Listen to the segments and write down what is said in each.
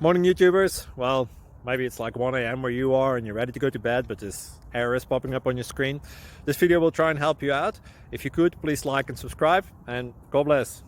Morning YouTubers. Well, maybe it's like 1 a.m. where you are and you're ready to go to bed, but this error is popping up on your screen. This video will try and help you out. If you could, please like and subscribe, and God bless.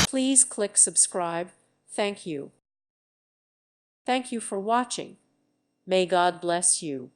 Please click subscribe. Thank you. Thank you for watching. May God bless you.